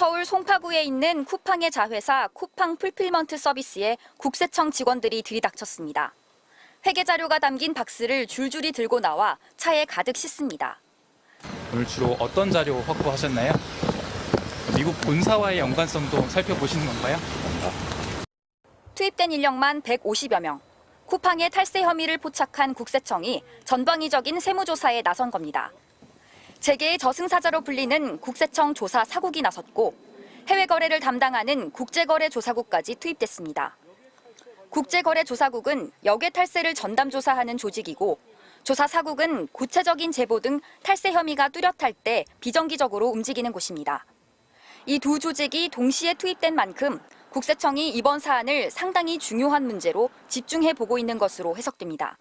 서울 송파구에 있는 쿠팡의 자회사 쿠팡 풀필먼트 서비스에 국세청 직원들이 들이닥쳤습니다. 회계 자료가 담긴 박스를 줄줄이 들고 나와 차에 가득 싣습니다. 오늘 주로 어떤 자료 확보하셨나요? 미국 본사와의 연관성도 살펴보시는 건가요? 투입된 인력만 150여 명. 쿠팡의 탈세 혐의를 포착한 국세청이 전방위적인 세무조사에 나선 겁니다. 재계의 저승사자로 불리는 국세청 조사 사국이 나섰고 해외 거래를 담당하는 국제거래조사국까지 투입됐습니다. 국제거래조사국은 역외 탈세를 전담 조사하는 조직이고 조사 사국은 구체적인 제보 등 탈세 혐의가 뚜렷할 때 비정기적으로 움직이는 곳입니다. 이 두 조직이 동시에 투입된 만큼 국세청이 이번 사안을 상당히 중요한 문제로 집중해 보고 있는 것으로 해석됩니다.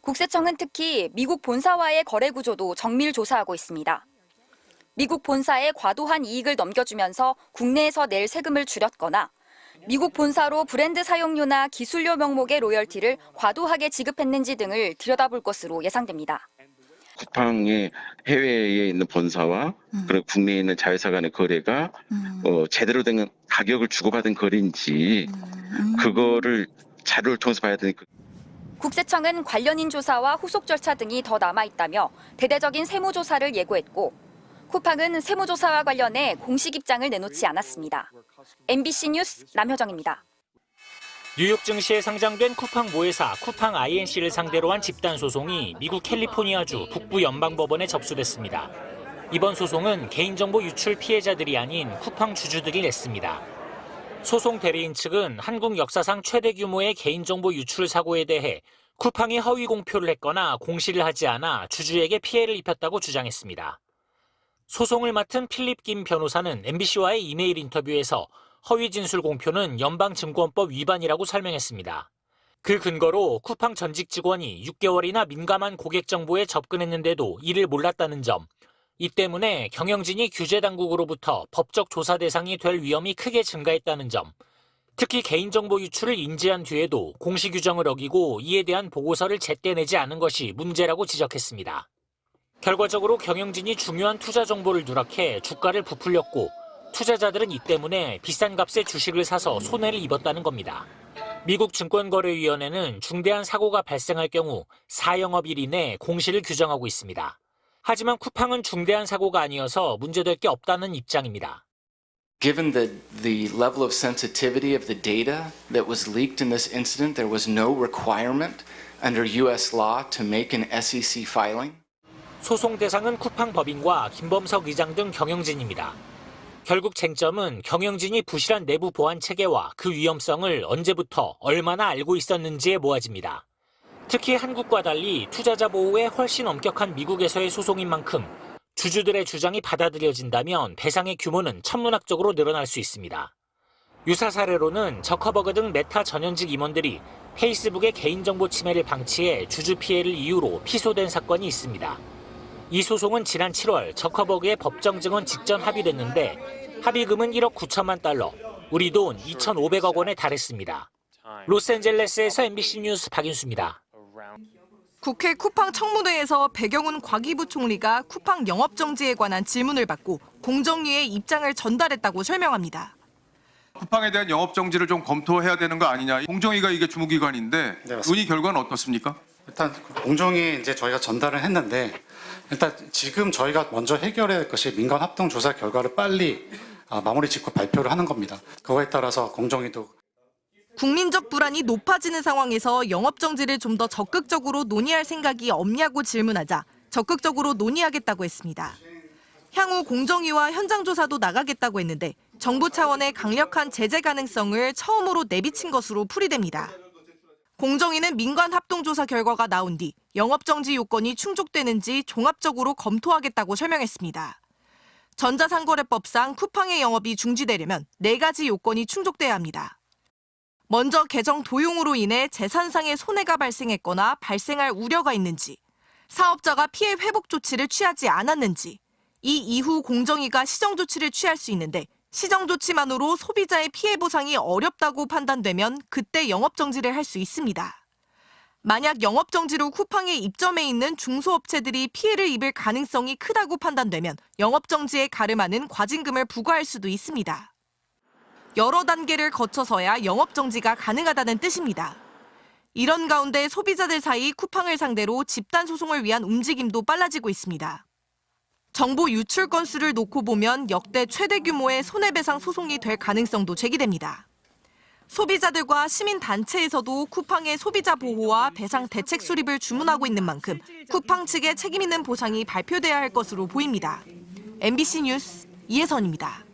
국세청은 특히 미국 본사와의 거래 구조도 정밀 조사하고 있습니다. 미국 본사에 과도한 이익을 넘겨주면서 국내에서 낼 세금을 줄였거나 미국 본사로 브랜드 사용료나 기술료 명목의 로열티를 과도하게 지급했는지 등을 들여다볼 것으로 예상됩니다. 쿠팡의 해외에 있는 본사와 그리고 국내에 있는 자회사 간의 거래가 제대로 된 가격을 주고받은 거래인지 그거를 자료를 통해서 봐야 되니까. 국세청은 관련인 조사와 후속 절차 등이 더 남아있다며 대대적인 세무조사를 예고했고 쿠팡은 세무조사와 관련해 공식 입장을 내놓지 않았습니다. MBC 뉴스 남효정입니다. 뉴욕 증시에 상장된 쿠팡 모회사 쿠팡 INC를 상대로 한 집단 소송이 미국 캘리포니아주 북부 연방법원에 접수됐습니다. 이번 소송은 개인정보 유출 피해자들이 아닌 쿠팡 주주들이 냈습니다. 소송 대리인 측은 한국 역사상 최대 규모의 개인정보 유출 사고에 대해 쿠팡이 허위 공표를 했거나 공시를 하지 않아 주주에게 피해를 입혔다고 주장했습니다. 소송을 맡은 필립 김 변호사는 MBC와의 이메일 인터뷰에서 허위 진술 공표는 연방증권법 위반이라고 설명했습니다. 그 근거로 쿠팡 전직 직원이 6개월이나 민감한 고객 정보에 접근했는데도 이를 몰랐다는 점, 이 때문에 경영진이 규제 당국으로부터 법적 조사 대상이 될 위험이 크게 증가했다는 점, 특히 개인정보 유출을 인지한 뒤에도 공시 규정을 어기고 이에 대한 보고서를 제때 내지 않은 것이 문제라고 지적했습니다. 결과적으로 경영진이 중요한 투자 정보를 누락해 주가를 부풀렸고 투자자들은 이 때문에 비싼 값에 주식을 사서 손해를 입었다는 겁니다. 미국 증권거래위원회는 중대한 사고가 발생할 경우 4영업일 이내 공시를 규정하고 있습니다. 하지만 쿠팡은 중대한 사고가 아니어서 문제될 게 없다는 입장입니다. Given the level of sensitivity of the data that was leaked in this incident, there was no requirement under U.S. law to make an SEC filing. 소송 대상은 쿠팡 법인과 김범석 의장 등 경영진입니다. 결국 쟁점은 경영진이 부실한 내부 보안 체계와 그 위험성을 언제부터 얼마나 알고 있었는지에 모아집니다. 특히 한국과 달리 투자자 보호에 훨씬 엄격한 미국에서의 소송인 만큼 주주들의 주장이 받아들여진다면 배상의 규모는 천문학적으로 늘어날 수 있습니다. 유사 사례로는 저커버그 등 메타 전현직 임원들이 페이스북의 개인정보 침해를 방치해 주주 피해를 이유로 피소된 사건이 있습니다. 이 소송은 지난 7월 저커버그의 법정 증언 직전 합의됐는데 합의금은 1억 9천만 달러, 우리 돈 2,500억 원에 달했습니다. 로스앤젤레스에서 MBC 뉴스 박인수입니다. 국회 쿠팡 청문회에서 배경훈 과기부 총리가 쿠팡 영업정지에 관한 질문을 받고 공정위에 입장을 전달했다고 설명합니다. 쿠팡에 대한 영업정지를 좀 검토해야 되는 거 아니냐. 공정위가 이게 주무기관인데 논의 결과는 어떻습니까? 일단 공정위에 이제 저희가 전달을 했는데 일단 지금 저희가 먼저 해결해야 할 것이 민간 합동 조사 결과를 빨리 마무리 짓고 발표를 하는 겁니다. 그거에 따라서 공정위도 국민적 불안이 높아지는 상황에서 영업정지를 좀 더 적극적으로 논의할 생각이 없냐고 질문하자 적극적으로 논의하겠다고 했습니다. 향후 공정위와 현장 조사도 나가겠다고 했는데 정부 차원의 강력한 제재 가능성을 처음으로 내비친 것으로 풀이됩니다. 공정위는 민간 합동조사 결과가 나온 뒤 영업정지 요건이 충족되는지 종합적으로 검토하겠다고 설명했습니다. 전자상거래법상 쿠팡의 영업이 중지되려면 4가지 요건이 충족돼야 합니다. 먼저 계정 도용으로 인해 재산상의 손해가 발생했거나 발생할 우려가 있는지, 사업자가 피해 회복 조치를 취하지 않았는지, 이 이후 공정위가 시정 조치를 취할 수 있는데 시정 조치만으로 소비자의 피해 보상이 어렵다고 판단되면 그때 영업 정지를 할 수 있습니다. 만약 영업정지로 쿠팡에 입점해 있는 중소업체들이 피해를 입을 가능성이 크다고 판단되면 영업정지에 가름하는 과징금을 부과할 수도 있습니다. 여러 단계를 거쳐서야 영업정지가 가능하다는 뜻입니다. 이런 가운데 소비자들 사이 쿠팡을 상대로 집단 소송을 위한 움직임도 빨라지고 있습니다. 정보 유출 건수를 놓고 보면 역대 최대 규모의 손해배상 소송이 될 가능성도 제기됩니다. 소비자들과 시민단체에서도 쿠팡의 소비자 보호와 배상 대책 수립을 주문하고 있는 만큼 쿠팡 측의 책임 있는 보상이 발표돼야 할 것으로 보입니다. MBC 뉴스 이혜선입니다.